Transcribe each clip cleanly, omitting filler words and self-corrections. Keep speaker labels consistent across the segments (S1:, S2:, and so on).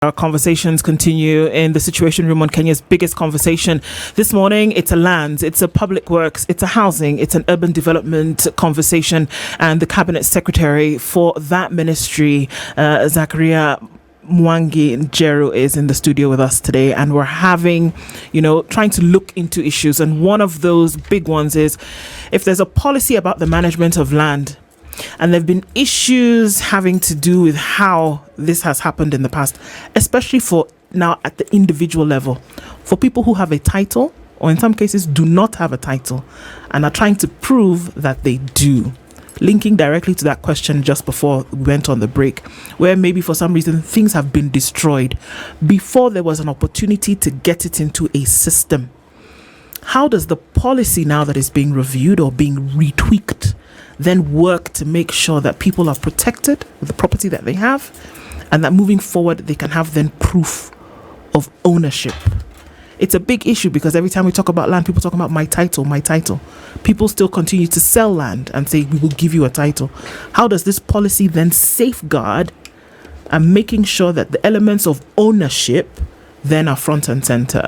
S1: Our conversations continue in the Situation Room on Kenya's biggest conversation. This morning, it's a land, it's a public works, it's a housing, it's an urban development conversation. And the Cabinet Secretary for that ministry, Zachariah Mwangi Njeru, is in the studio with us today. And we're having, trying to look into issues. And one of those big ones is if there's a policy about the management of land, and there have been issues having to do with how this has happened in the past, especially for now at the individual level, for people who have a title or in some cases do not have a title and are trying to prove that they do. Linking directly to that question just before we went on the break, where maybe for some reason things have been destroyed before there was an opportunity to get it into a system. How does the policy now that is being reviewed or being retweaked then work to make sure that people are protected with the property that they have and that moving forward they can have then proof of ownership? It's a big issue because every time we talk about land, people talk about my title. People still continue to sell land and say, we will give you a title. How does this policy then safeguard and making sure that the elements of ownership then are front and center?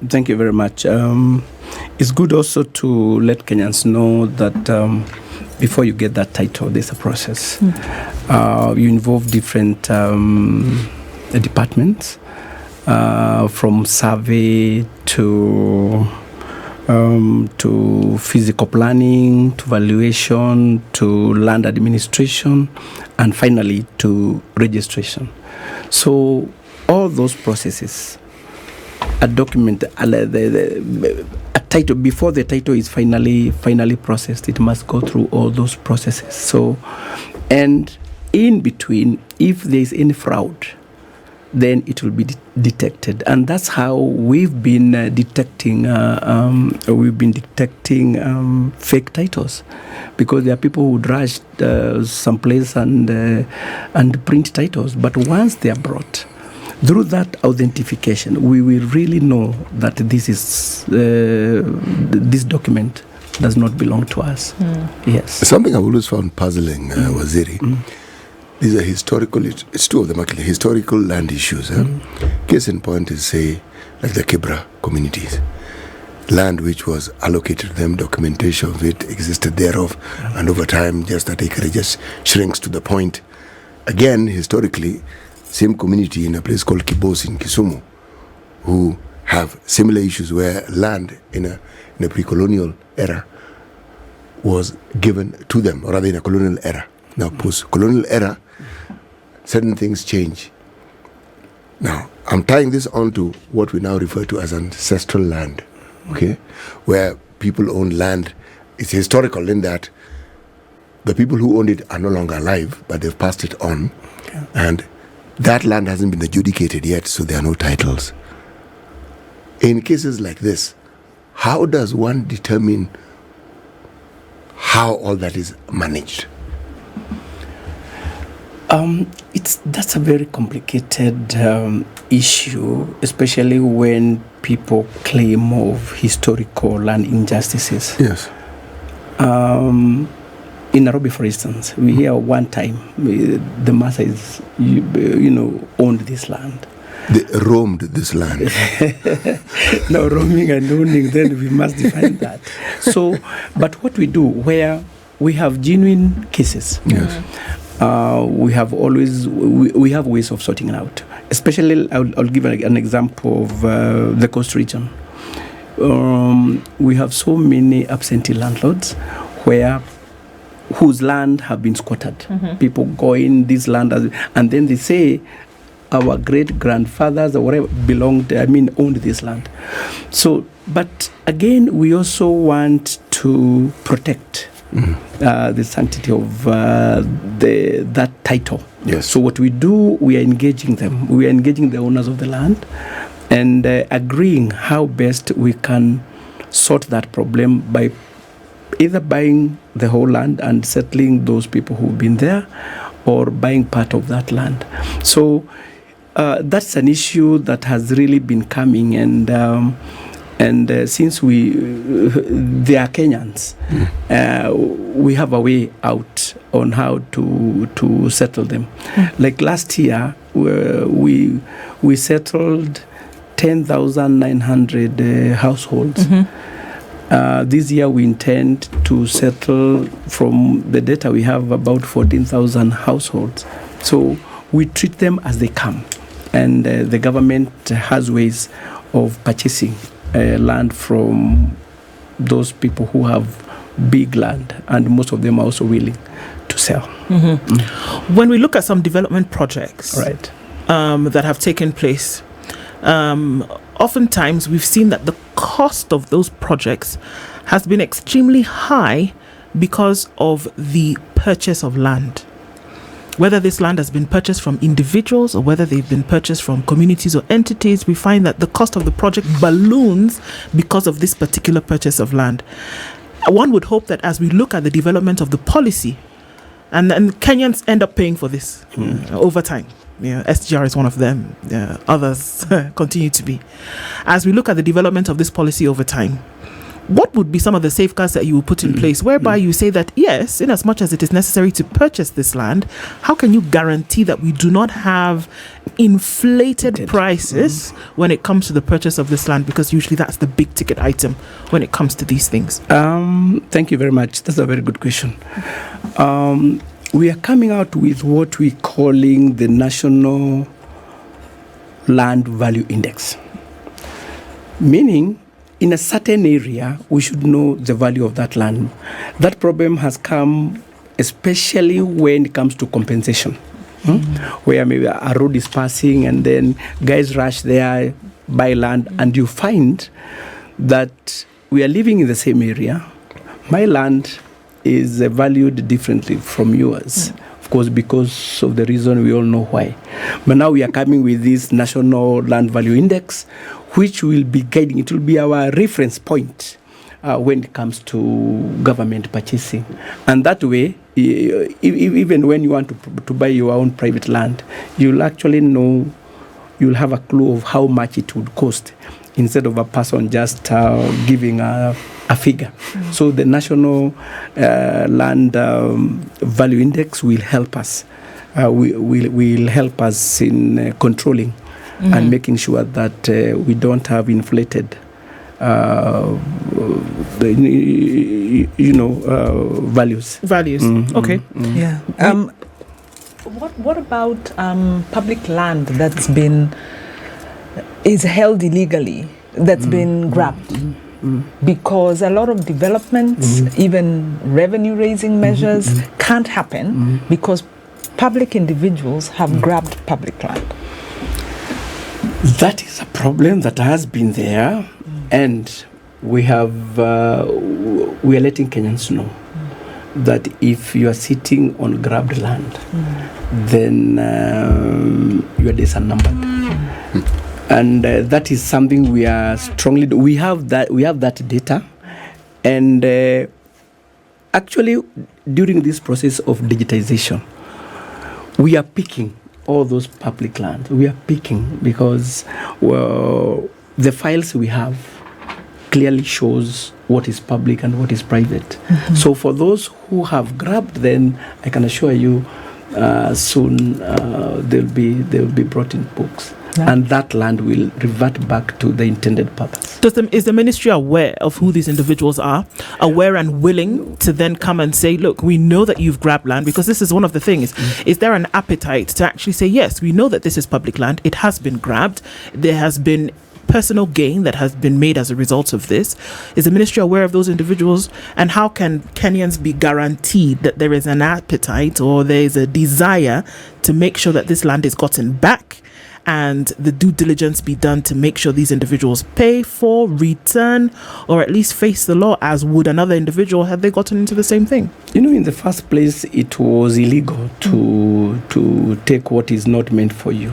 S2: Thank you very much. It's good also to let Kenyans know that before you get that title, there's a process. You involve different departments, from survey to physical planning, to valuation, to land administration, and finally to registration. So all those processes, a document, a title, before the title is finally processed, it must go through all those processes. So, and in between, if there is any fraud, then it will be detected, and that's how we've been detecting fake titles, because there are people who rush someplace and print titles, but once they are brought through that authentication, we will really know that this document does not belong to us. Yes.
S3: Something I've always found puzzling, Waziri. These are historical, it's two of them actually, historical land issues. Case in point is, say, like the Kibra communities. Land which was allocated to them, documentation of it existed thereof, and over time, just that acreage just shrinks to the point. Again, historically, same community in a place called Kibos in Kisumu, who have similar issues where land in a pre-colonial era was given to them, or rather in a colonial era. Now, post-colonial era, certain things change. Now, I'm tying this on to what we now refer to as ancestral land, okay, where people own land. It's historical in that the people who owned it are no longer alive, but they've passed it on, and that land hasn't been adjudicated yet, so there are no titles. In cases like this, how does one determine how all that is managed?
S2: That's a very complicated issue, especially when people claim of historical land injustices.
S3: Yes.
S2: In Nairobi, for instance, we hear one time the Maasais, owned this land.
S3: They roamed this land.
S2: Now, roaming and owning, then we must define that. So, but what we do, where we have genuine cases,
S3: yes,
S2: we have ways of sorting it out. Especially, I'll give an example of the Coast region. We have so many absentee landlords whose land have been squatted. People go in this land and then they say our great-grandfathers or whatever owned this land. So, but again, we also want to protect the sanctity of that title.
S3: Yes.
S2: So what we do, we are engaging them. We are engaging the owners of the land and agreeing how best we can sort that problem by either buying the whole land and settling those people who've been there, or buying part of that land. So that's an issue that has really been coming, and since they are Kenyans, we have a way out on how to settle them. Like last year, we settled 10,900 households. This year we intend to settle, from the data we have, about 14,000 households. So we treat them as they come, and the government has ways of purchasing land from those people who have big land, and most of them are also willing to sell.
S1: When we look at some development projects
S2: Right.
S1: That have taken place, oftentimes we've seen that the cost of those projects has been extremely high because of the purchase of land. Whether this land has been purchased from individuals or whether they've been purchased from communities or entities, we find that the cost of the project balloons because of this particular purchase of land. One would hope that as we look at the development of the policy, and Kenyans end up paying for this over time. SGR is one of them. Others continue to be. As we look at the development of this policy over time, what would be some of the safeguards that you will put in place whereby you say that, yes, in as much as it is necessary to purchase this land, how can you guarantee that we do not have inflated prices when it comes to the purchase of this land? Because usually that's the big ticket item when it comes to these things.
S2: Thank you very much. That's a very good question. We are coming out with what we're calling the National Land Value Index, meaning in a certain area, we should know the value of that land. That problem has come especially when it comes to compensation, where maybe a road is passing and then guys rush there, buy land, and you find that we are living in the same area. My land is valued differently from yours. Of course, because of the reason we all know why. But now we are coming with this National Land Value Index, which will be guiding. It will be our reference point when it comes to government purchasing. And that way, even when you want to buy your own private land, you'll actually know, you'll have a clue of how much it would cost, instead of a person just giving a figure. So the National Land Value Index will help us. Will help us in controlling and making sure that we don't have inflated, values.
S1: Okay.
S4: Yeah. What about public land that's is held illegally, that's been grabbed? Because a lot of developments, even revenue-raising measures, can't happen because public individuals have grabbed public land.
S2: That is a problem that has been there, and we are letting Kenyans know that if you are sitting on grabbed land, then your days are numbered. And that is something we are strongly we have that data, and actually during this process of digitization, we are picking all those public lands. We are picking because the files we have clearly shows what is public and what is private. So for those who have grabbed, then I can assure you soon they'll be brought in books. Yeah. And that land will revert back to the intended purpose.
S1: Is the ministry aware of who these individuals are, aware and willing to then come and say, look, we know that you've grabbed land? Because this is one of the things. Is there an appetite to actually say, yes, we know that this is public land, it has been grabbed, there has been personal gain that has been made as a result of this? Is the ministry aware of those individuals? And how can Kenyans be guaranteed that there is an appetite or there is a desire to make sure that this land is gotten back, and the due diligence be done to make sure these individuals pay for, return, or at least face the law as would another individual had they gotten into the same thing?
S2: In the first place, it was illegal to take what is not meant for you.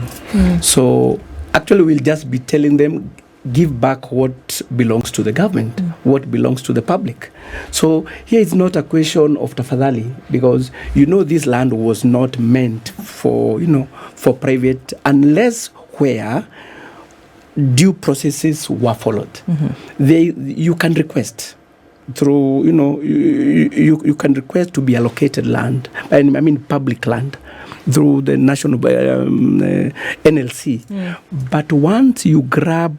S2: So actually, we'll just be telling them, give back what belongs to the government, what belongs to the public. So here it's not a question of tafadhali, because this land was not meant for private, unless where due processes were followed. You can request through, you can request to be allocated land, I mean public land. through the national NLC. But once you grab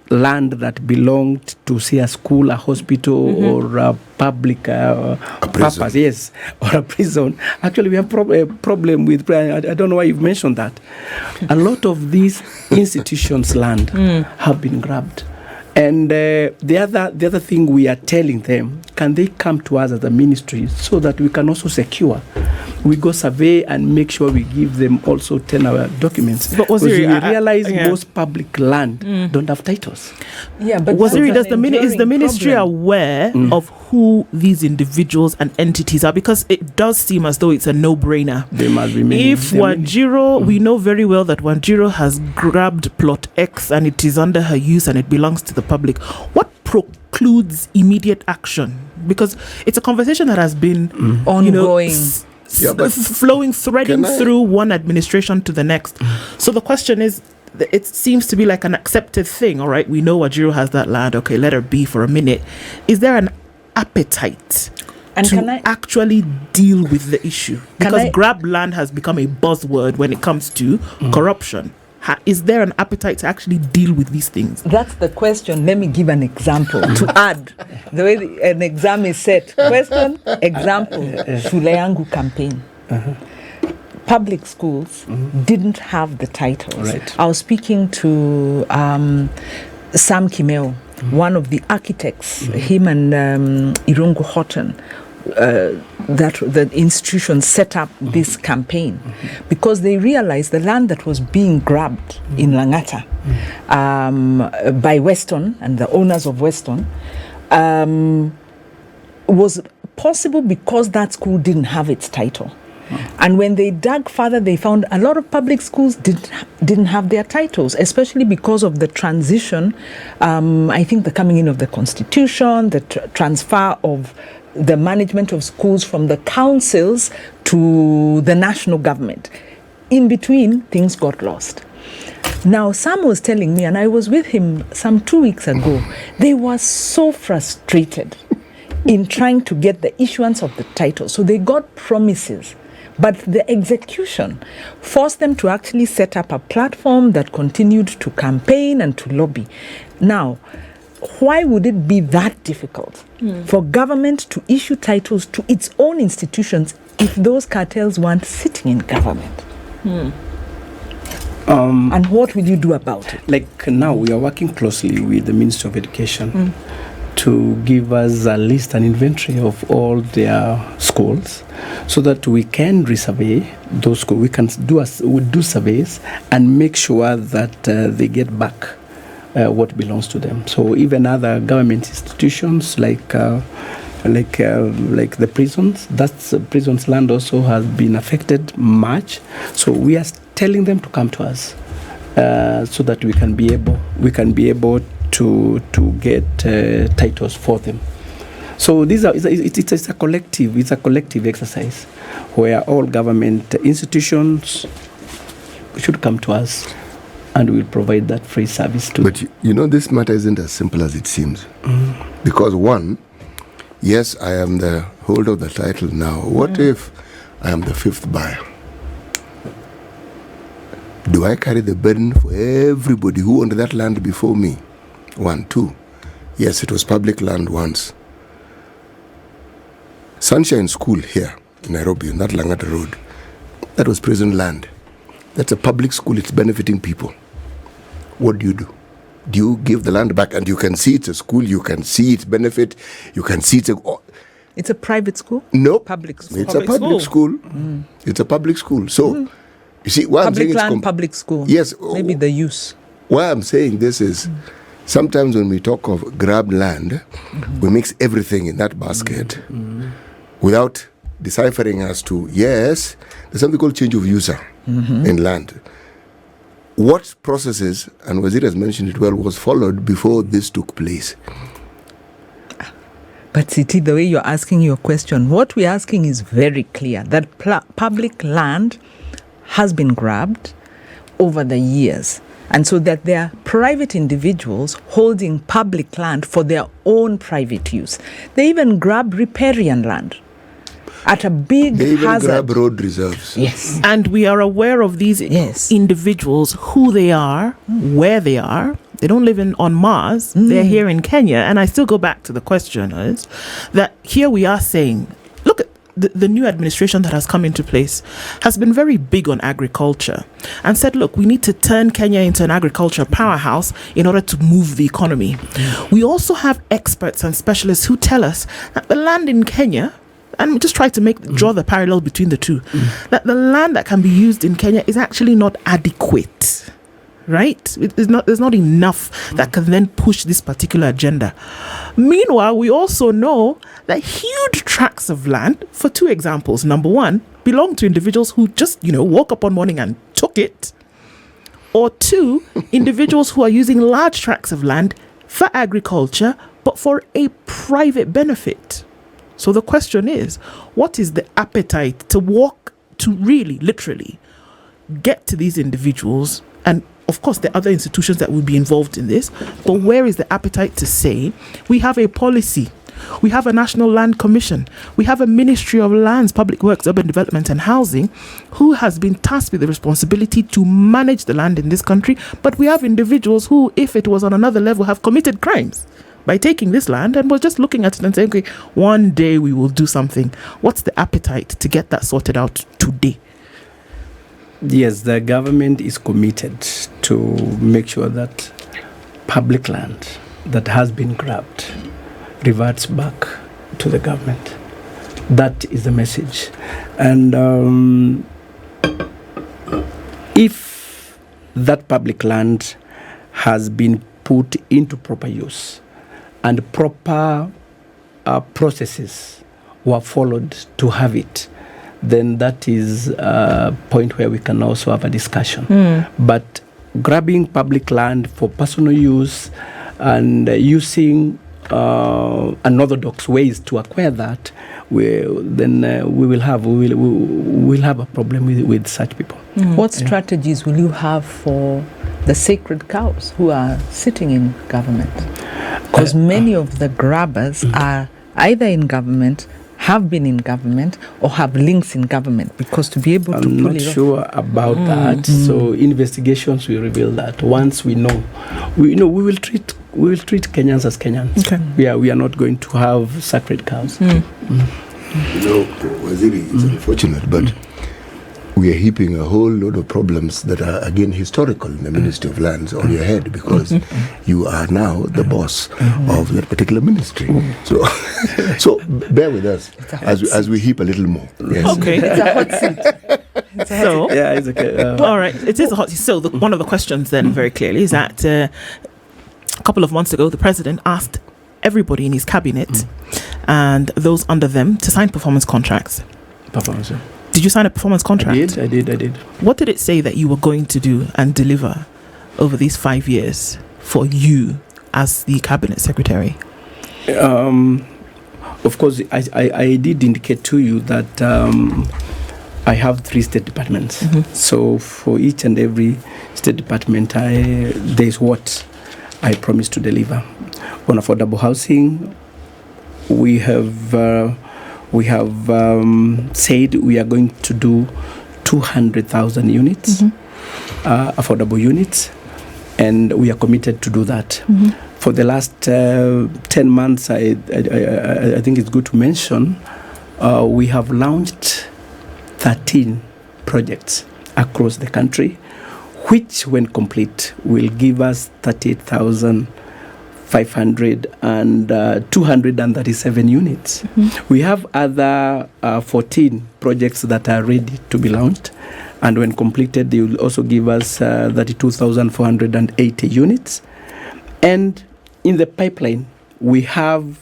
S2: land that belonged to, say, a school, a hospital, or a public purpose, yes, or a prison. Actually, we have a problem with, I don't know why you've mentioned that. A lot of these institutions' land have been grabbed. And the other thing we are telling them, can they come to us as a ministry so that we can also secure? We go survey and make sure we give them also 10-hour documents.
S1: But
S2: because we realize most public land don't have titles.
S4: Yeah, but
S1: Waziri, is the ministry aware of who these individuals and entities are? Because it does seem as though it's a no-brainer.
S2: They must be many.
S1: If Wanjiru, we know very well that Wanjiru has grabbed plot X and it is under her use and it belongs to the public. What precludes immediate action? Because it's a conversation that has been
S4: ongoing.
S1: Flowing, threading through one administration to the next. So the question is, it seems to be like an accepted thing. All right, we know Wanjiru has that land. Okay, let her be for a minute. Is there an appetite to actually deal with the issue? Because grab land has become a buzzword when it comes to corruption. Is there an appetite to actually deal with these things?
S4: That's the question. Let me give an example to add the way an exam is set. Question, example, Shule Yangu campaign. Public schools didn't have the titles.
S2: Right.
S4: I was speaking to Sam Kimeo, one of the architects, him and Irungu Horton, that the institution set up this campaign because they realized the land that was being grabbed in Langata by Weston and the owners of Weston was possible because that school didn't have its title. And when they dug further, they found a lot of public schools didn't have their titles, especially because of the transition, I think the coming in of the constitution, the transfer of the management of schools from the councils to the national government. In between, things got lost. Now, Sam was telling me, and I was with him some 2 weeks ago, they were so frustrated in trying to get the issuance of the title. So they got promises, but the execution forced them to actually set up a platform that continued to campaign and to lobby. Now, why would it be that difficult for government to issue titles to its own institutions if those cartels weren't sitting in government? And what will you do about it?
S2: Like now, we are working closely with the Ministry of Education to give us a list and inventory of all their schools so that we can resurvey those schools. We can do surveys and make sure that they get back what belongs to them. So even other government institutions like the prisons, prisons land also has been affected much. So we are telling them to come to us so that we can be able to get titles for them. So it's a collective exercise where all government institutions should come to us, and we'll provide that free service to them.
S3: But you know, this matter isn't as simple as it seems. Because one, yes, I am the holder of the title now. What if I am the fifth buyer? Do I carry the burden for everybody who owned that land before me? 1, 2. Yes, it was public land once. Sunshine School here in Nairobi, on that Langata Road, that was prison land. That's a public school, it's benefiting people. What do? Do you give the land back? And you can see it's a school, you can see its benefit, you can see
S4: it's a private school?
S3: No.
S4: Public school.
S3: It's a public school. It's a public school. So, you see, why
S4: public
S3: I'm saying
S4: land, public school.
S3: Yes.
S4: Maybe the use.
S3: Why I'm saying this is, sometimes when we talk of grabbed land, we mix everything in that basket without deciphering as to, yes, there's something called change of user in land. What processes, and Wazir has mentioned it well, was followed before this took place?
S4: But Siti, the way you're asking your question, what we're asking is very clear, that public land has been grabbed over the years. And so that there are private individuals holding public land for their own private use. They even grab riparian land. at a big
S3: They even
S4: hazard.
S3: grab road reserves.
S4: Yes.
S1: And we are aware of these
S4: Yes.
S1: individuals, who they are, where they are. They don't live on Mars. They're here in Kenya. And I still go back to the question is that here we are saying, look at the new administration that has come into place has been very big on agriculture and said, look, we need to turn Kenya into an agriculture powerhouse in order to move the economy. We also have experts and specialists who tell us that the land in Kenya, and we just try to draw the parallel between the two, that the land that can be used in Kenya is actually not adequate. Right? There's not enough that can then push this particular agenda. Meanwhile, we also know that huge tracts of land, for two examples. Number one, belong to individuals who just, woke up one morning and took it. Or two, individuals who are using large tracts of land for agriculture, but for a private benefit. So the question is, what is the appetite to really, literally get to these individuals? And of course, there are other institutions that will be involved in this, but where is the appetite to say, we have a policy, we have a National Land Commission, we have a Ministry of Lands, Public Works, Urban Development and Housing, who has been tasked with the responsibility to manage the land in this country, but we have individuals who, if it was on another level, have committed crimes by taking this land, and we're just looking at it and saying, okay, one day we will do something. What's the appetite to get that sorted out today?
S2: Yes, the government is committed to make sure that public land that has been grabbed reverts back to the government. That is the message. And if that public land has been put into proper use and proper processes were followed to have it, then that is a point where we can also have a discussion. But grabbing public land for personal use and using unorthodox ways to acquire that, we'll have a problem with such people.
S4: What strategies will you have for the sacred cows who are sitting in government? Because many of the grabbers are either in government, have been in government, or have links in government, because to be able to
S2: I'm
S4: pull
S2: not
S4: it
S2: sure about that. So investigations will reveal that. Once we know, we will treat Kenyans as Kenyans.
S1: Okay.
S2: We are not going to have sacred cows.
S3: Waziri, it's unfortunate, but we are heaping a whole load of problems that are again historical in the Ministry of Lands on your head, because you are now the boss of that particular ministry. So bear with us as we heap a little more. Yes.
S1: Okay.
S4: It's a hot seat.
S1: So,
S2: Yeah, it's okay.
S1: all right, it is a hot. So one of the questions then very clearly is that a couple of months ago, the president asked everybody in his cabinet and those under them to sign performance contracts.
S2: Performance.
S1: Did you sign a performance contract?
S2: I did.
S1: What did it say that you were going to do and deliver over these 5 years for you as the cabinet secretary?
S2: Of course, I did indicate to you that I have 3 state departments. So for each and every state department, there's what I promised to deliver. On affordable housing, we have said we are going to do 200,000 units, affordable units, and we are committed to do that. For the last 10 months, I think it's good to mention, we have launched 13 projects across the country, which, when complete, will give us 38,500 and 237 units. We have other 14 projects that are ready to be launched, and when completed, they will also give us 32,480 units. And in the pipeline, we have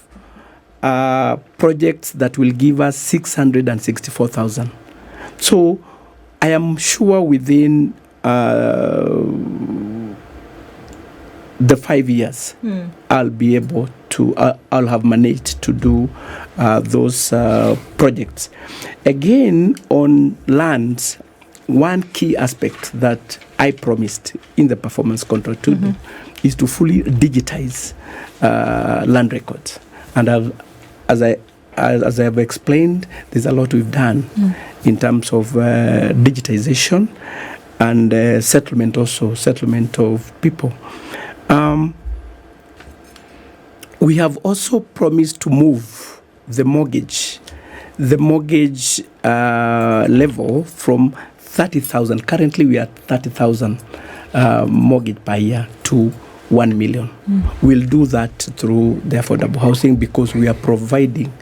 S2: projects that will give us 664,000. So I am sure within the 5 years, I'll be able to, I'll have managed to do those projects. Again, on lands, one key aspect that I promised in the performance contract to do is to fully digitize land records. And as I as I have explained, there's a lot we've done in terms of digitization and settlement of people. We have also promised to move the mortgage level from 30,000. Currently, we are at 30,000 mortgage per year to 1 million. We'll do that through the affordable housing because we are providing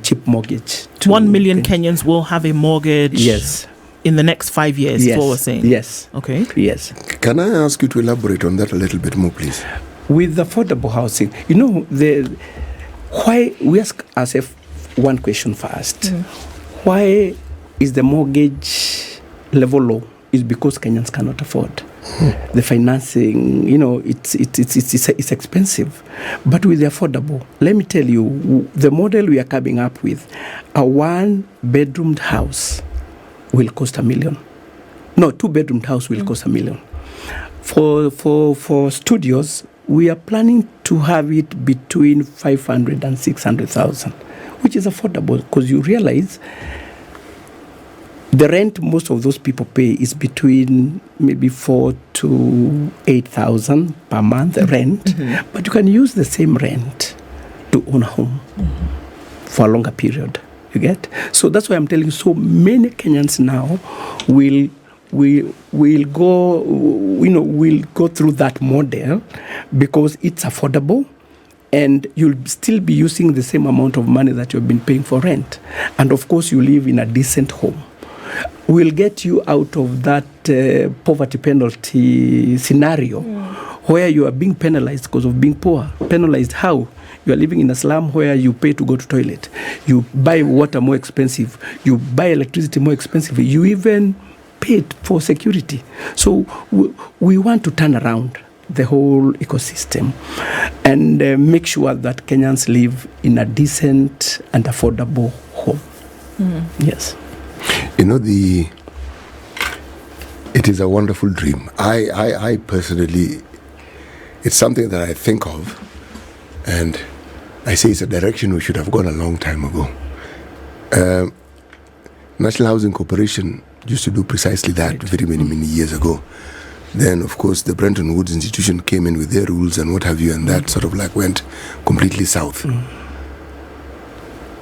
S2: cheap mortgage.
S1: 1 million Kenyans will have a mortgage.
S2: Yes.
S1: In the next 5 years,
S2: Yes.
S1: is what we're saying.
S2: Yes.
S1: Okay.
S2: Yes.
S3: Can I ask you to elaborate on that a little bit more, please?
S2: With affordable housing, why we ask ourselves one question first. Why is the mortgage level low? It's because Kenyans cannot afford. The financing, it's expensive. But with the affordable, let me tell you, the model we are coming up with, a 1-bedroomed house will cost $1 million. No, 2-bedroomed house will cost $1 million. For studios, we are planning to have it between 500 and 600,000, which is affordable because you realize the rent most of those people pay is between maybe 4,000 to 8,000 per month rent, but you can use the same rent to own a home for a longer period. You get? So that's why I'm telling you, so many Kenyans now will go through that model because it's affordable and you'll still be using the same amount of money that you've been paying for rent. And of course, you live in a decent home. We'll get you out of that poverty penalty scenario where you are being penalized because of being poor. Penalized how? You are living in a slum where you pay to go to toilet. You buy water more expensive. You buy electricity more expensive. You even paid for security. So we want to turn around the whole ecosystem and make sure that Kenyans live in a decent and affordable home. Yes.
S3: It is a wonderful dream. I personally, it's something that I think of, and I say it's a direction we should have gone a long time ago. National Housing Corporation used to do precisely that very many years ago. Then, of course, the Bretton Woods institution came in with their rules and what have you, and that sort of like went completely south.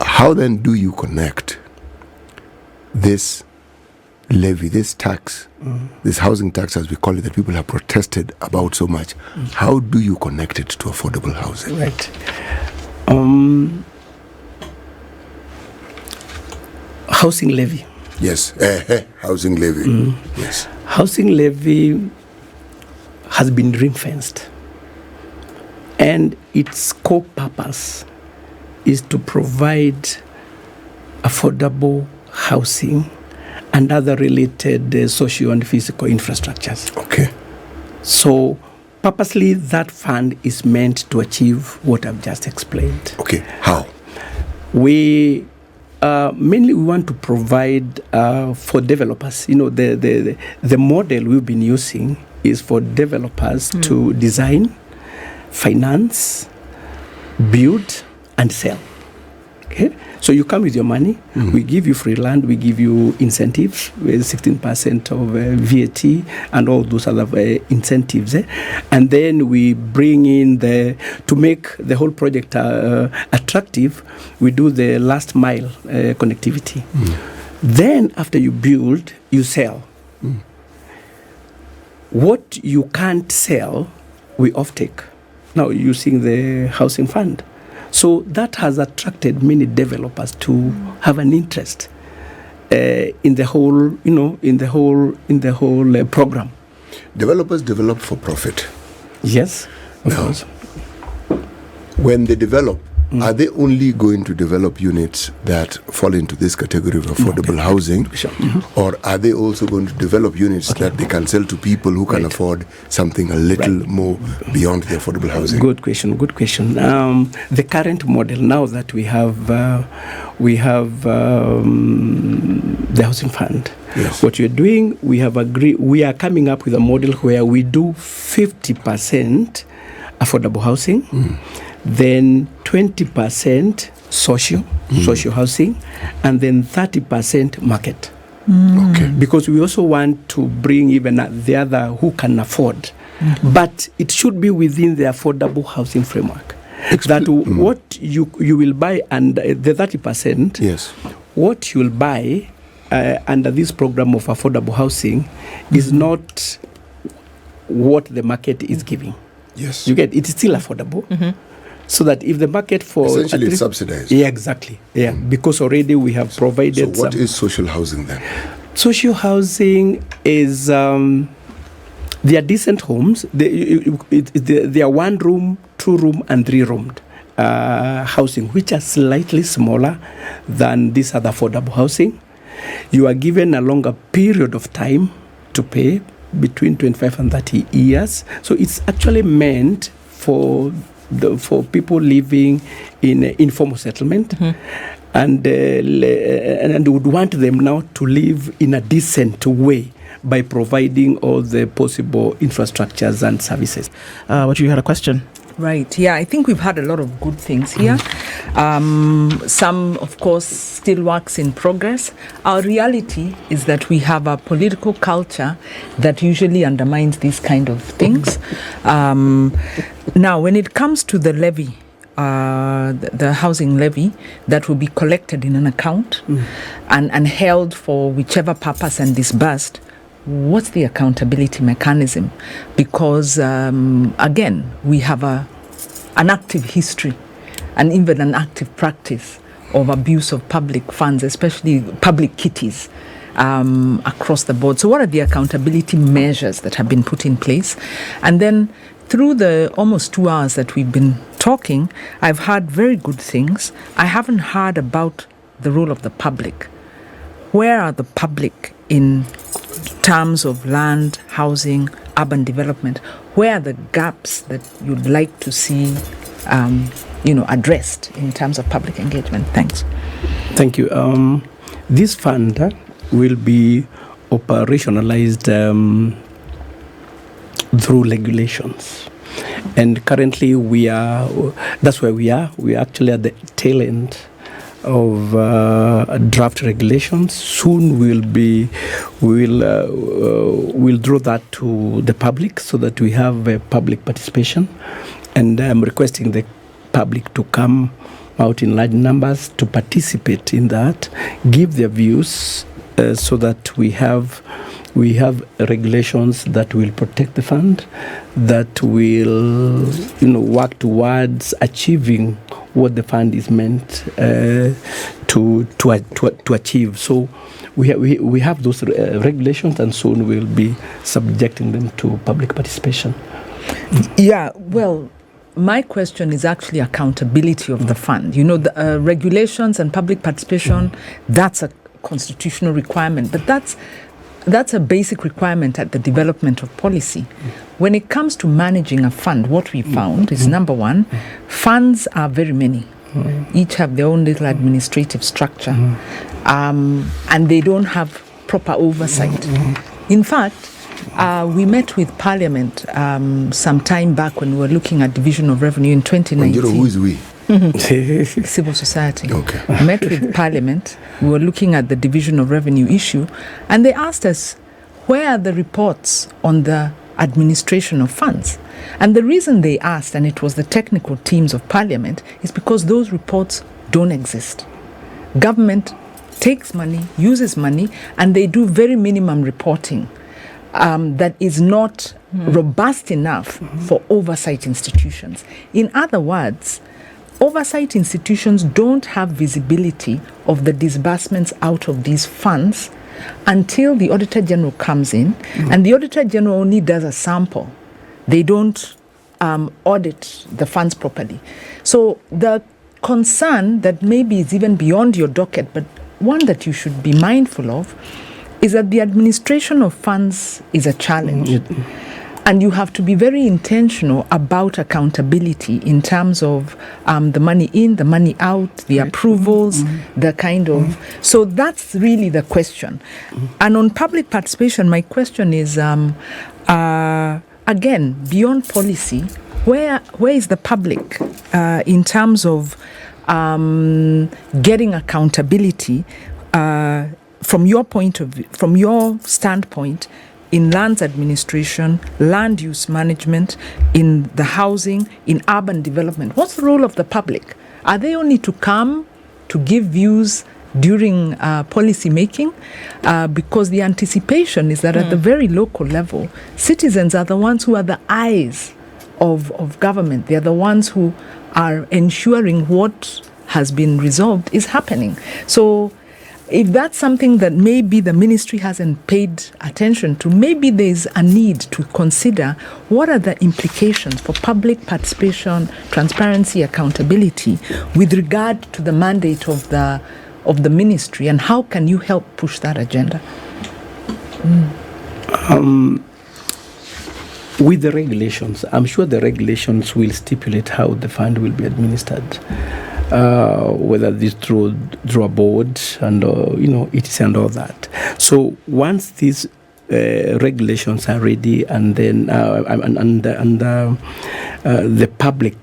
S3: How then do you connect this levy, this tax, this housing tax as we call it, that people have protested about so much? How do you connect it to affordable housing?
S2: Right. Housing levy.
S3: Yes, housing levy. Yes.
S2: Housing levy has been ring-fenced, and its core purpose is to provide affordable housing and other related social and physical infrastructures.
S3: Okay.
S2: So purposely that fund is meant to achieve what I've just explained.
S3: Okay. How?
S2: We mainly we want to provide for developers. The model we've been using is for developers to design, finance, build, and sell. Okay, so you come with your money. We give you free land. We give you incentives with 16% of VAT and all those other incentives, and then we bring in to make the whole project attractive. We do the last mile connectivity. Then after you build, you sell. What you can't sell, we offtake. Now using the housing fund. So that has attracted many developers to have an interest in the whole, program.
S3: Developers develop for profit.
S2: Yes, of course.
S3: When they develop, are they only going to develop units that fall into this category of affordable housing, or are they also going to develop units that they can sell to people who can afford something a little more beyond the affordable housing?
S2: Good question. The current model, now that we have the housing fund,
S3: yes.
S2: What we're doing, we are coming up with a model where we do 50% affordable housing, then 20% social housing, and then 30% market.
S3: Okay.
S2: Because we also want to bring even the other who can afford. But it should be within the affordable housing framework. What you will buy, and the 30%,
S3: yes,
S2: what you will buy under this program of affordable housing is not what the market is giving.
S3: yes.
S2: You get it is still affordable. So that if the market for
S3: Essentially it's subsidized.
S2: Yeah, exactly. Yeah, because already we have provided.
S3: So what is social housing then?
S2: Social housing is they are decent homes. They are 1 room, 2 room, and 3 roomed housing, which are slightly smaller than this other affordable housing. You are given a longer period of time to pay, between 25 and 30 years. So it's actually meant for people living in informal settlement, and would want them now to live in a decent way by providing all the possible infrastructures and services.
S1: What you had a question?
S4: Right. Yeah, I think we've had a lot of good things here. Some, of course, still works in progress. Our reality is that we have a political culture that usually undermines these kind of things. Now, when it comes to the levy, the housing levy that will be collected in an account and held for whichever purpose and disbursed, what's the accountability mechanism? Because, again, we have an active history and even an active practice of abuse of public funds, especially public kitties, across the board. So what are the accountability measures that have been put in place? And then through the almost 2 hours that we've been talking, I've heard very good things. I haven't heard about the role of the public. Where are the public in terms of land, housing, urban development? Where are the gaps that you'd like to see, addressed in terms of public engagement? Thanks.
S2: Thank you. This fund will be operationalized through regulations. And currently that's where we are. We are actually at the tail end of draft regulations. Soon we'll draw that to the public so that we have public participation. And I'm requesting the public to come out in large numbers to participate in that, give their views, so that we have regulations that will protect the fund, that will work towards achieving what the fund is meant to achieve. So we have those regulations, and soon we'll be subjecting them to public participation.
S4: Yeah, well, my question is actually accountability of the fund. The regulations and public participation, that's a constitutional requirement, but that's a basic requirement at the development of policy. When it comes to managing a fund, what we found is, number one, funds are very many. Each have their own little administrative structure, and they don't have proper oversight. In fact, we met with Parliament some time back when we were looking at division of revenue in 2019.
S3: Who is we?
S4: Civil society.
S3: Okay.
S4: Met with Parliament. We were looking at the division of revenue issue, and they asked us, where are the reports on the administration of funds? And the reason they asked, and it was the technical teams of Parliament, is because those reports don't exist. Government takes money, uses money, and they do very minimum reporting that is not robust enough for oversight institutions. In other words, oversight institutions don't have visibility of the disbursements out of these funds until the Auditor General comes in, and the Auditor General only does a sample. They don't audit the funds properly. So the concern that maybe is even beyond your docket, but one that you should be mindful of, is that the administration of funds is a challenge. And you have to be very intentional about accountability in terms of the money in, the money out, the approvals, the kind of... So that's really the question. And on public participation, my question is, again, beyond policy, where is the public in terms of getting accountability from your point of view, from your standpoint, in lands administration, land use management, in the housing, in urban development? What's the role of the public? Are they only to come to give views during policy making? Because the anticipation is that at the very local level, citizens are the ones who are the eyes of government. They are the ones who are ensuring what has been resolved is happening. So if that's something that maybe the ministry hasn't paid attention to, maybe there's a need to consider what are the implications for public participation, transparency, accountability with regard to the mandate of the ministry, and how can you help push that agenda?
S2: With the regulations, I'm sure the regulations will stipulate how the fund will be administered. Whether this through a board and etc. and all that. So once these regulations are ready, and then the public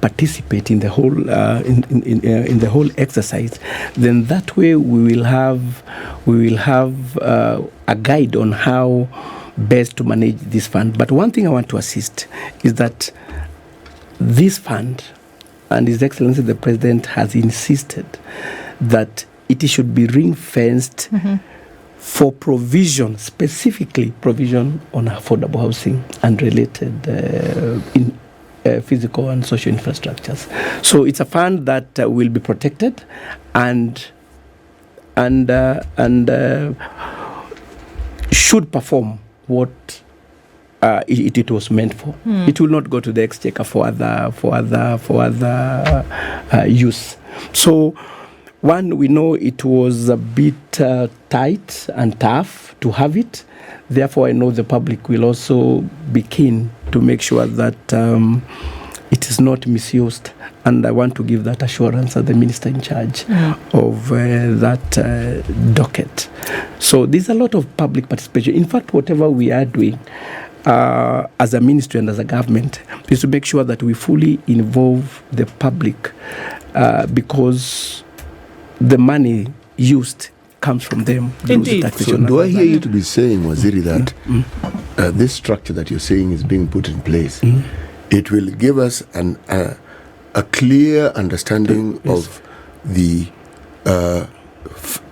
S2: participate in the whole in the whole exercise, then that way we will have a guide on how best to manage this fund. But one thing I want to assist is that this fund, and His Excellency the President has insisted that it should be ring-fenced for provision, specifically provision on affordable housing and related physical and social infrastructures. So it's a fund that will be protected and should perform what it was meant for. It will not go to the exchequer for other use. So one, we know it was a bit tight and tough to have it. Therefore, I know the public will also be keen to make sure that it is not misused. And I want to give that assurance as the minister in charge of that docket. So there's a lot of public participation. In fact, whatever we are doing as a ministry and as a government is to make sure that we fully involve the public because the money used comes from them.
S1: Indeed.
S3: So do I hear you to be saying, Waziri, that this structure that you're saying is being put in place, it will give us a clear understanding of the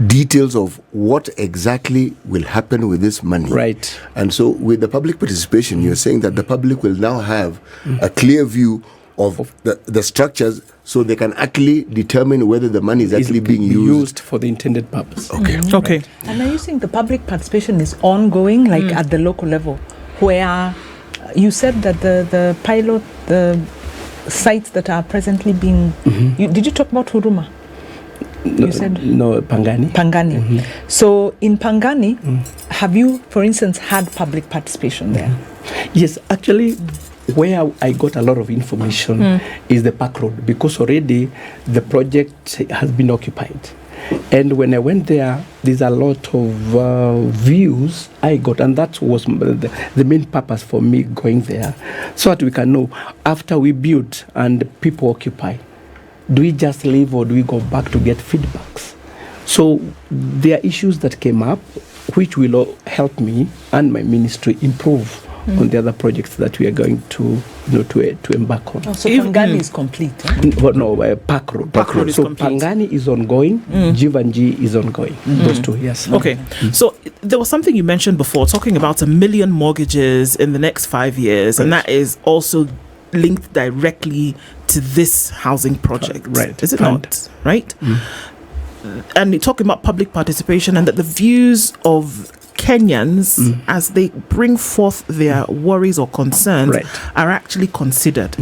S3: details of what exactly will happen with this money.
S2: Right.
S3: And so with the public participation, you're saying that the public will now have a clear view of the structures, so they can actually determine whether the money is actually being used
S2: for the intended purpose.
S3: Okay.
S1: Okay.
S4: Right. And are you saying the public participation is ongoing, like at the local level, where you said that the pilot, the sites that are presently being... did you talk about Huruma? You said
S2: no, Pangani.
S4: So in Pangani, have you, for instance, had public participation there?
S2: Yes, actually, where I got a lot of information is the Park Road, because already the project has been occupied. And when I went there, there's a lot of views I got, and that was the main purpose for me going there, so that we can know after we build and people occupy, do we just leave or do we go back to get feedbacks? So there are issues that came up which will help me and my ministry improve on the other projects that we are going to embark on.
S4: Oh, so Pangani is complete.
S2: Park Road.
S1: Park Road is
S2: so
S1: complete.
S2: Pangani is ongoing, Jivanji is ongoing. Those two, yes.
S1: Okay. So there was something you mentioned before, talking about 1 million mortgages in the next 5 years, and that is also linked directly to this housing project.
S2: Right.
S1: Is it not? Right? And you're talking about public participation and that the views of Kenyans, as they bring forth their worries or concerns, are actually considered.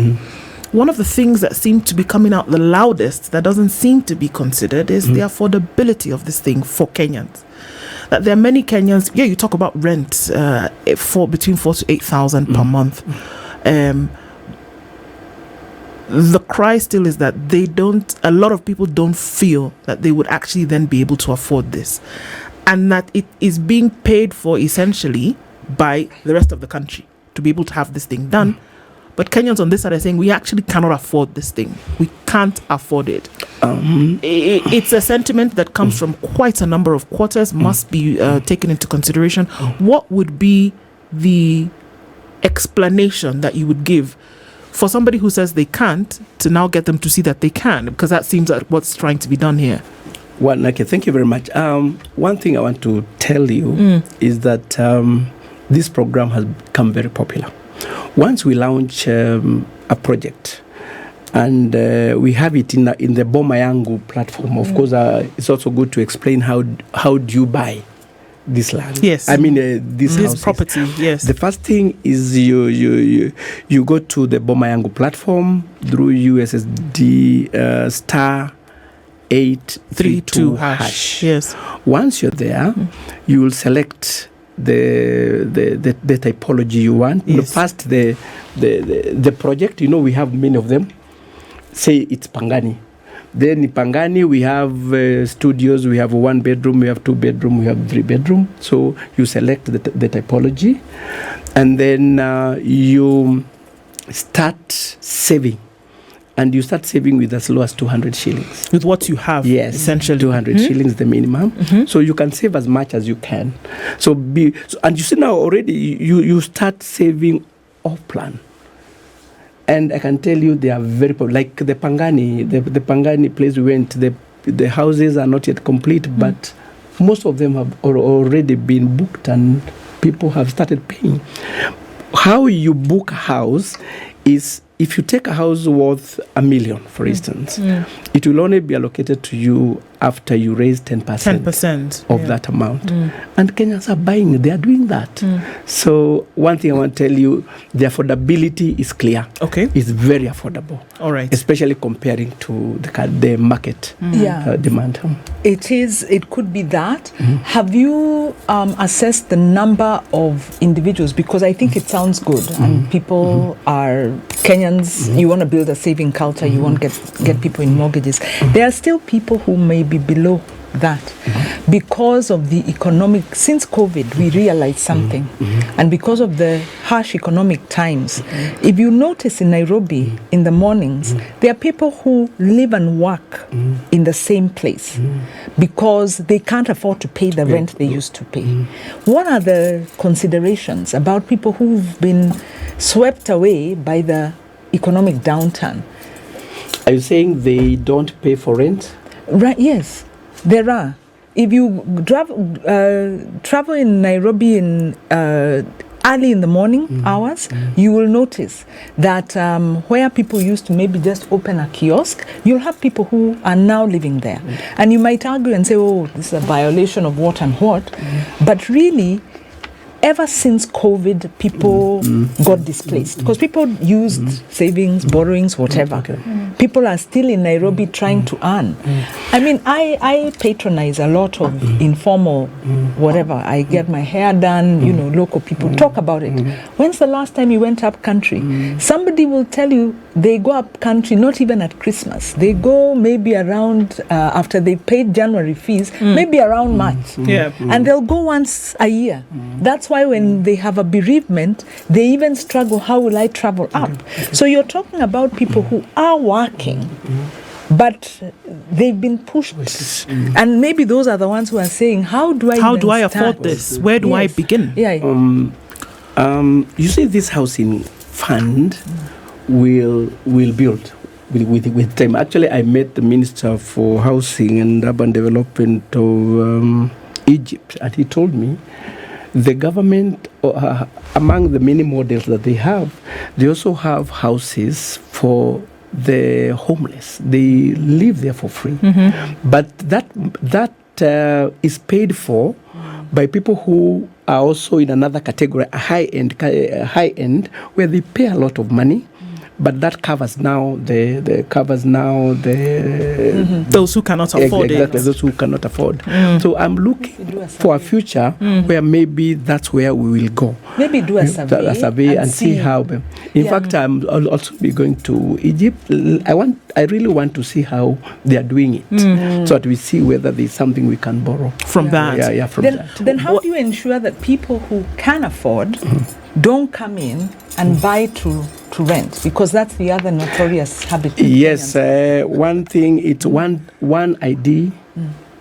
S1: One of the things that seem to be coming out the loudest that doesn't seem to be considered is the affordability of this thing for Kenyans. That there are many Kenyans, you talk about rent for between 4,000 to 8,000 per month. The cry still is that a lot of people don't feel that they would actually then be able to afford this. And that it is being paid for essentially by the rest of the country to be able to have this thing done. But Kenyans on this side are saying, we actually cannot afford this thing. We can't afford it. It's a sentiment that comes from quite a number of quarters, must be taken into consideration. What would be the explanation that you would give for somebody who says they can't, to now get them to see that they can? Because that seems like what's trying to be done here.
S2: Well, okay, thank you very much. One thing I want to tell you is that this program has become very popular. Once we launch a project, and we have it in the Boma Yangu platform. Of course, it's also good to explain how do you buy this land.
S1: Yes.
S2: I mean, this
S1: property, yes.
S2: The first thing is you go to the Boma Yangu platform through USSD star 832 hash.
S1: Yes.
S2: Once you're there, you will select the typology you want.
S1: Yes.
S2: First, the project. We have many of them. Say it's Pangani. Then in Pangani, we have studios. We have 1 bedroom, we have 2 bedroom, we have 3 bedroom. So you select the typology, and then you start saving. And you start saving with as low as 200 shillings.
S1: With what you have,
S2: yes,
S1: essentially.
S2: 200 shillings the minimum. So you can save as much as you can. And you see now already, you start saving off plan. And I can tell you they are very popular. Like the Pangani, the Pangani place we went, the houses are not yet complete, but most of them have already been booked and people have started paying. How you book a house is, if you take a house worth $1 million, for instance, it will only be allocated to you after you raise 10% of that amount. And Kenyans are buying, they are doing that. So one thing I want to tell you, the affordability is clear.
S1: Okay.
S2: It's very affordable.
S1: All right.
S2: Especially comparing to the market demand.
S4: It could be that. Have you assessed the number of individuals? Because I think it sounds good, and people are Kenyans. You want to build a saving culture. You want to get people in mortgages. There are still people who may be below that because of the economic. Since COVID, we realized something, and because of the harsh economic times. If you notice in Nairobi in the mornings, there are people who live and work in the same place because they can't afford to pay the rent they used to pay. What are the considerations about people who've been swept away by the economic downturn?
S2: Are you saying they don't pay for rent?
S4: Right, yes, there are. If you travel in Nairobi in early in the morning hours, you will notice that where people used to maybe just open a kiosk, you'll have people who are now living there. And you might argue and say, oh, this is a violation of what and what. But really, ever since COVID, people got displaced because people used savings, borrowings, whatever. People are still in Nairobi trying to earn. I mean, I patronize a lot of informal whatever. I get my hair done, local people talk about it. When's the last time you went up country? Somebody will tell you they go up country not even at Christmas. They go maybe around after they paid January fees, maybe around March. And they'll go once a year. That's why when they have a bereavement, they even struggle, how will I travel up? So you're talking about people who are working, but they've been pushed. And maybe those are the ones who are saying, how do I
S1: afford this? Where do I begin?
S2: You see, this housing fund will build with time. Actually, I met the Minister for Housing and Urban Development of Egypt, and he told me the government, among the many models that they have, they also have houses for the homeless. They live there for free. But that is paid for by people who are also in another category, a high end, where they pay a lot of money. But that covers now
S1: those who cannot afford it.
S2: Those who cannot afford. So I'm looking for a future where maybe that's where we will go.
S4: Maybe do a survey
S2: and see how. In fact, I'll also be going to Egypt. I really want to see how they are doing it, so that we see whether there's something we can borrow
S1: from that.
S2: From that.
S4: Then how do you ensure that people who can afford don't come in and buy to rent, because that's the other notorious habit.
S2: Yes, one thing, it's one ID,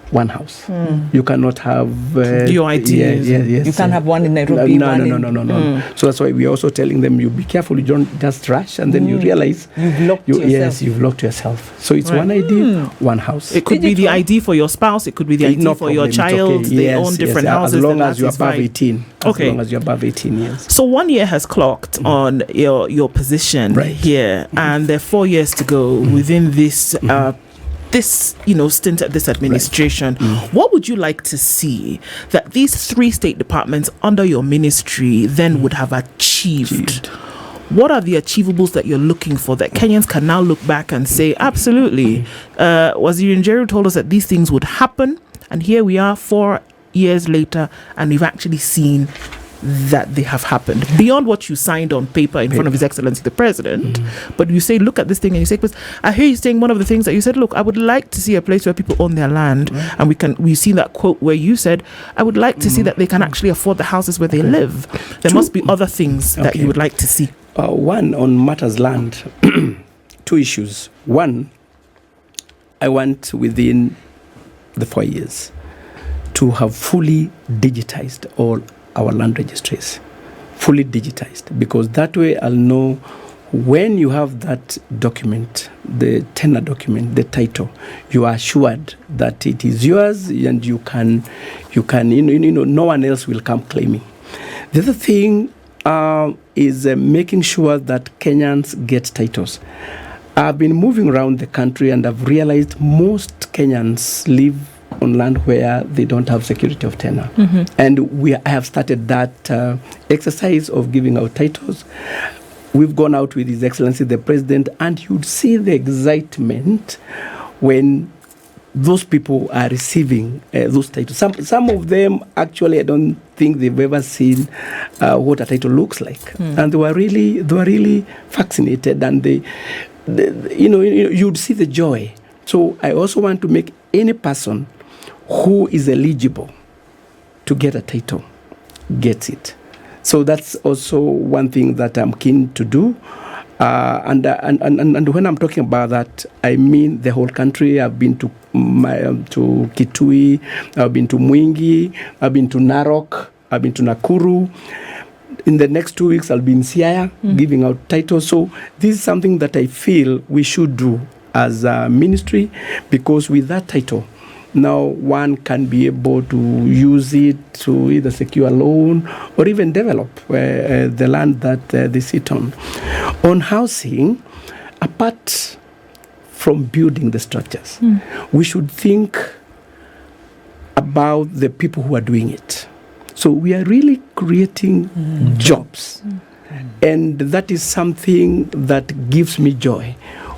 S2: one house. You cannot have
S1: your ideas.
S2: Yes.
S4: You can't have one in Nairobi.
S2: No. So that's why we're also telling them, you be careful, you don't just rush, and then you realize
S4: you've locked yourself.
S2: Yes, you've locked yourself. So it's one ID, one house.
S1: It could be the ID for your spouse, it could be the ID for your child.
S2: Okay.
S1: They own different houses.
S2: As long as you're above 18.
S1: Okay.
S2: As long as you're above 18 years.
S1: So 1 year has clocked on your position here, and there are 4 years to go within this stint at this administration. What would you like to see that these 3 state departments under your ministry then would have achieved? What are the achievables that you're looking for that Kenyans can now look back and say, absolutely, Waziri Njeru told us that these things would happen, and here we are 4 years later, and we've actually seen that they have happened beyond what you signed on paper in front of His Excellency the President. But you say, look at this thing, and you say, because I hear you saying one of the things that you said, look, I would like to see a place where people own their land, and we've seen that quote where you said, I would like to see that they can actually afford the houses where they live. There must be other things that you would like to see.
S2: One, on matters land, 2 issues. One, I want within the 4 years to have fully digitized all our land registries, fully digitized, because that way I'll know when you have that document, the tenure document, the title, you are assured that it is yours, and you can, no one else will come claiming. The other thing is making sure that Kenyans get titles. I've been moving around the country, and I've realized most Kenyans live on land where they don't have security of tenure. And I have started that exercise of giving out titles. We've gone out with His Excellency the President, and you'd see the excitement when those people are receiving those titles. Some of them, actually, I don't think they've ever seen what a title looks like. And they were really fascinated, and you'd see the joy. So I also want to make any person who is eligible to get a title gets it. So that's also one thing that I'm keen to do. And when I'm talking about that, I mean the whole country. I've been to Kitui, I've been to Mwangi, I've been to Narok, I've been to Nakuru. In the next 2 weeks, I'll be in Siaya giving out titles. So this is something that I feel we should do as a ministry, because with that title, now one can be able to use it to either secure a loan or even develop the land that they sit on. On housing, apart from building the structures, we should think about the people who are doing it. So we are really creating jobs. And that is something that gives me joy.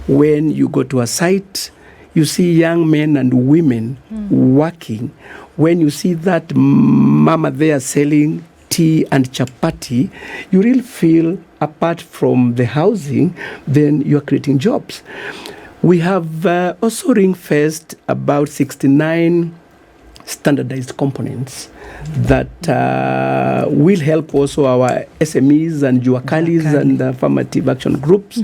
S2: When you go to a site, you see young men and women working. When you see that mama there selling tea and chapati, you really feel, apart from the housing, then you're creating jobs. We have also ring-fenced about 69 standardized components that will help also our SMEs and Juakalis and affirmative action groups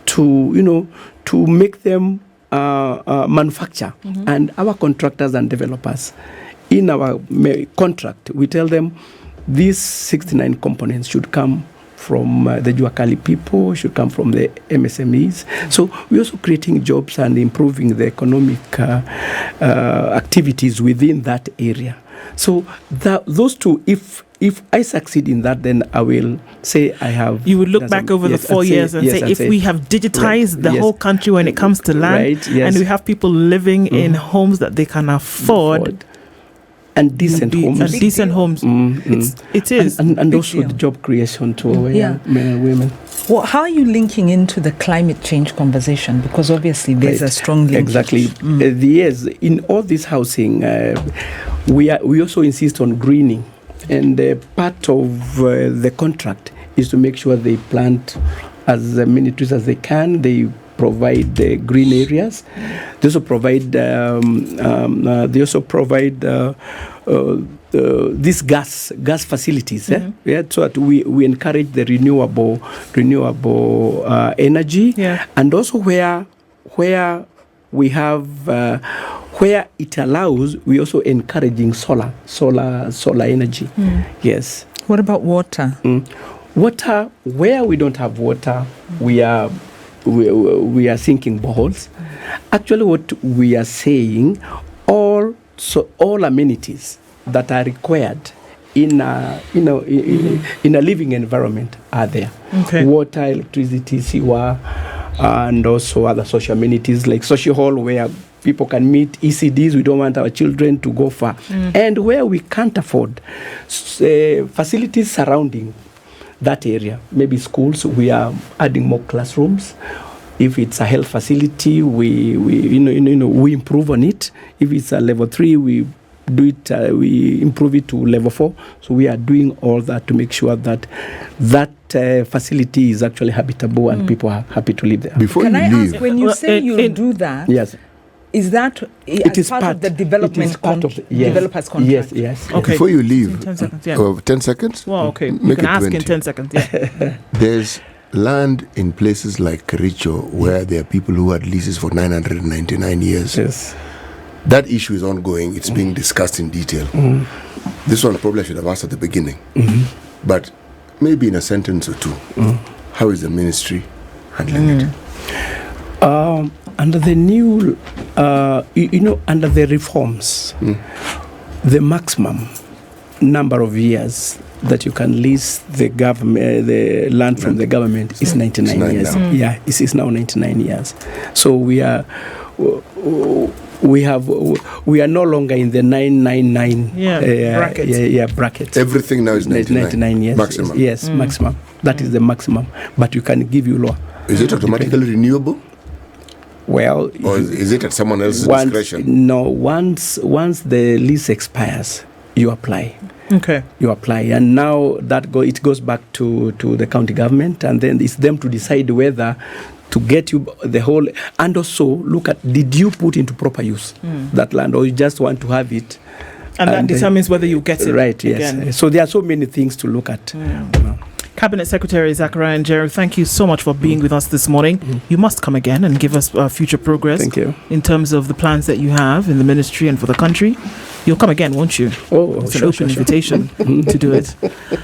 S2: to make them manufacture. And our contractors and developers, in our contract, we tell them these 69 components should come from the Juakali people, should come from the MSMEs. So we're also creating jobs and improving the economic activities within that area. So those two, if I succeed in that, then I will say I have...
S1: You would look back over the 4 years and say, if we have digitized the whole country when it comes to land, and we have people living in homes that they can afford,
S2: and decent homes.
S1: And decent homes. It is.
S2: And also the job creation to our young men and women.
S4: Well, how are you linking into the climate change conversation? Because obviously there's a strong link.
S2: Exactly. Yes, in all this housing, we also insist on greening. And part of the contract is to make sure they plant as many trees as they can. They provide the green areas. They also provide these gas facilities, so that we encourage the renewable energy, and also where we have where it allows, we also encouraging solar energy. Yes.
S4: What about water?
S2: Water, where we don't have water, we are sinking boreholes. Actually, what we are saying, all amenities that are required in a living environment are there.
S1: Okay.
S2: Water, electricity, sewer, and also other social amenities like social hall where people can meet, ECDs. We don't want our children to go far. And where we can't afford facilities surrounding that area, maybe schools, we are adding more classrooms. If it's a health facility, we improve on it. If it's a level 3, we do it. We improve it to level 4. So we are doing all that to make sure that facility is actually habitable and people are happy to live there.
S3: Before
S4: Can I
S3: you leave,
S4: ask, when you say you do that,
S2: yes,
S4: is that
S2: it is
S4: part of the development
S2: it is part of the, yes,
S4: developer's contract?
S2: Yes.
S1: Okay.
S3: before you leave,
S1: 10 seconds,
S3: 10 seconds?
S1: Well, okay. You
S3: Make
S1: can
S3: it
S1: ask
S3: 20.
S1: in 10 seconds. Yeah.
S3: There's land in places like Kericho where there are people who had leases for 999 years.
S2: Yes.
S3: That issue is ongoing. It's being discussed in detail. This one probably I should have asked at the beginning. But maybe in a sentence or two, how is the ministry handling it?
S2: Under the new, under the reforms, the maximum number of years that you can lease the government, the land from the government is 99 years.
S3: Now.
S2: Yeah, it is now 99 years. So we are no longer in the 999 bracket.
S3: Everything now is 99
S2: years.
S3: maximum.
S2: Yes, maximum. That is the maximum. But you can give you law.
S3: Is it automatically renewable?
S2: Well,
S3: Or is it at someone else's discretion?
S2: No, once the lease expires, you apply.
S1: Okay.
S2: You apply, and now it goes back to the county government, and then it's them to decide whether to get you the whole, and also look at, did you put into proper use that land, or you just want to have it?
S1: And that determines whether you get it.
S2: Right, yes.
S1: Again.
S2: So there are so many things to look at.
S1: Cabinet Secretary Zachariah Njeru, thank you so much for being with us this morning. You must come again and give us future progress.
S2: Thank you.
S1: In terms of the plans that you have in the ministry and for the country. You'll come again, won't you?
S2: Oh,
S1: it's an open invitation to do it.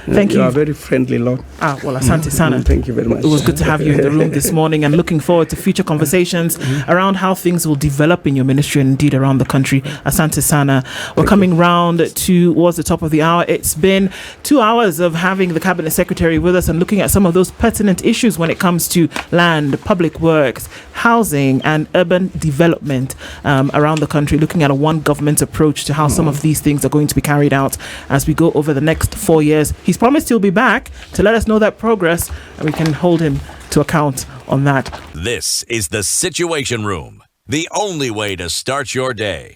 S1: Thank you.
S2: You are very friendly, Lord.
S1: Well, asante sana.
S2: Thank you very much.
S1: It was good to have you in the room this morning, and looking forward to future conversations around how things will develop in your ministry and indeed around the country. Asante sana. We're coming round towards the top of the hour. It's been 2 hours of having the Cabinet Secretary with us and looking at some of those pertinent issues when it comes to land, public works, housing and urban development around the country, looking at a one government approach to how some of these things are going to be carried out as we go over the next 4 years. He's promised he'll be back to let us know that progress, and we can hold him to account on that.
S5: This is the Situation Room, the only way to start your day.